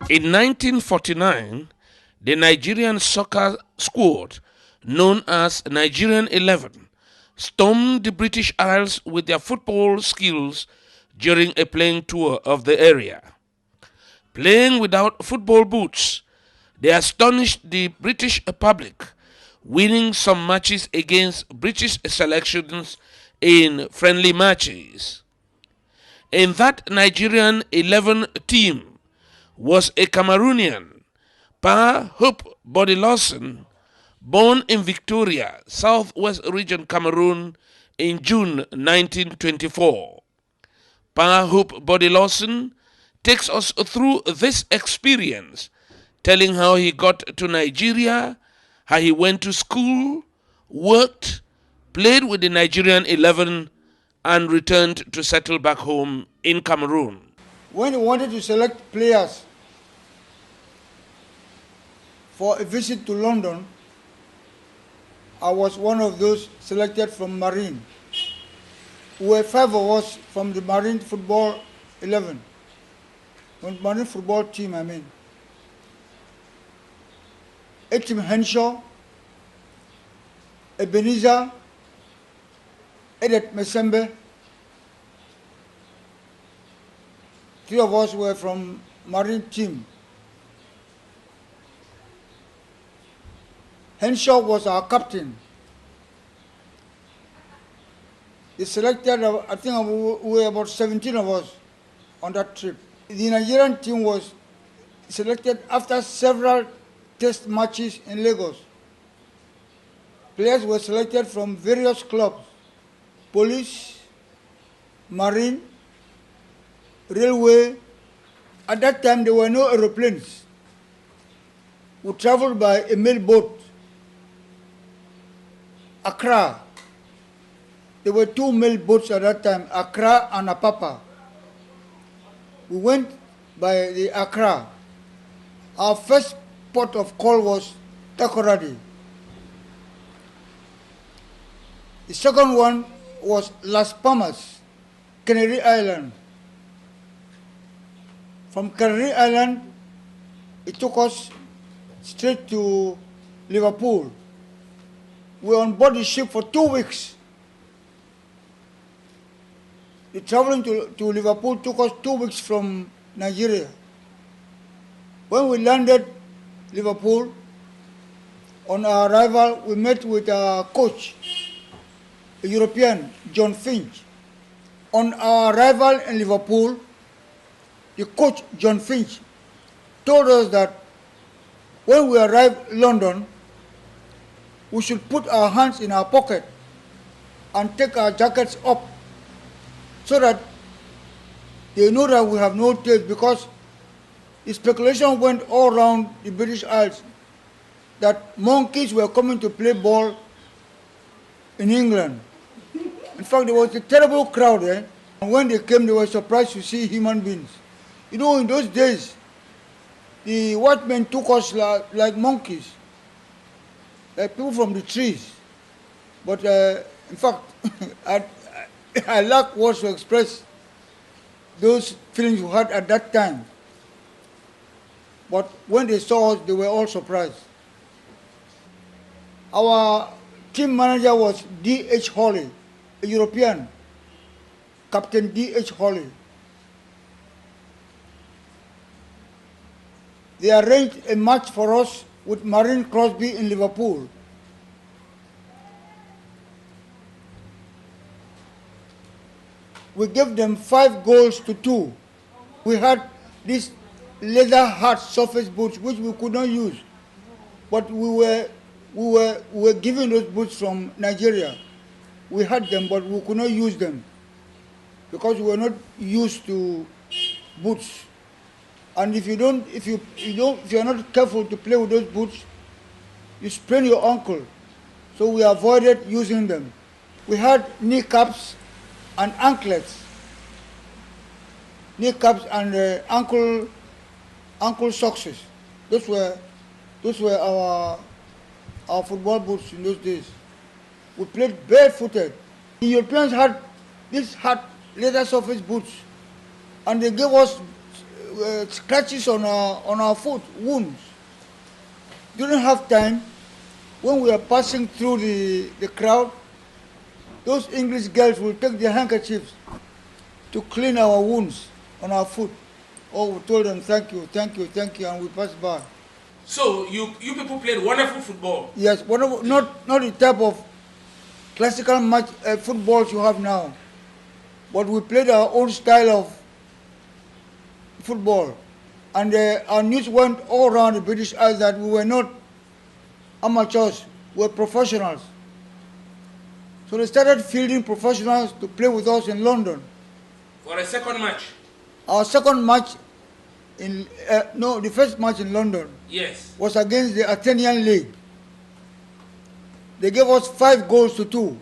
In 1949, the Nigerian soccer squad, known as Nigerian 11, stormed the British Isles with their football skills during a playing tour of the area. Playing without football boots, they astonished the British public, winning some matches against British selections in friendly matches. In that Nigerian 11 team was a Cameroonian, Hope Body Lawson, born in Victoria, Southwest Region, Cameroon, in June 1924. Hope Body Lawson takes us through this experience, telling how he got to Nigeria, how he went to school, worked, played with the Nigerian 11, and returned to settle back home in Cameroon. When he wanted to select players for a visit to London, I was one of those selected from Marine. We were 5 of us from the Marine Football 11, from Marine Football Team, I mean. Etim Henshaw, Ebenezer, Edet Mesembe. 3 of us were from Marine Team. Henshaw was our captain. He selected, I think we were about 17 of us on that trip. The Nigerian team was selected after several test matches in Lagos. Players were selected from various clubs: police, marine, railway. At that time, there were no aeroplanes. We traveled by a mail boat. Accra. There were 2 mail boats at that time, Accra and Apapa. We went by the Accra. Our first port of call was Takoradi. The second one was Las Palmas, Canary Island. From Canary Island, it took us straight to Liverpool. We were on board the ship for 2 weeks. The traveling to Liverpool took us 2 weeks from Nigeria. When we landed Liverpool, on our arrival, we met with our coach, a European, John Finch. On our arrival in Liverpool, the coach, John Finch, told us that when we arrived in London, we should put our hands in our pocket and take our jackets up so that they know that we have no taste, because the speculation went all around the British Isles that monkeys were coming to play ball in England. In fact, there was a terrible crowd there. And when they came, they were surprised to see human beings. You know, in those days, the white men took us like monkeys, like people from the trees. But in fact, I lack words to express those feelings we had at that time. But when they saw us, they were all surprised. Our team manager was D.H. Hawley, a European, Captain D.H. Hawley. They arranged a match for us with Marine Crosby in Liverpool. We gave them 5 goals to 2. We had these leather hard surface boots which we could not use, but we were given those boots from Nigeria. We had them, but we could not use them because we were not used to boots. And if you are not careful to play with those boots, you sprain your ankle. So we avoided using them. We had kneecaps and anklets. Kneecaps and ankle socks. Those were our football boots in those days. We played barefooted. The Europeans had these hard leather surface boots, and they gave us scratches on our foot, wounds. During half time, when we are passing through the crowd, those English girls will take their handkerchiefs to clean our wounds on our foot. Oh, we told them thank you, thank you, thank you, and we passed by. So you people played wonderful football. Yes, not the type of classical match footballs you have now, but we played our own style of football, and our news went all around the British Isles that we were not amateurs, we were professionals. So they started fielding professionals to play with us in London. For a second match. Our second match the first match in London, yes, was against the Athenian League. They gave us 5 goals to 2.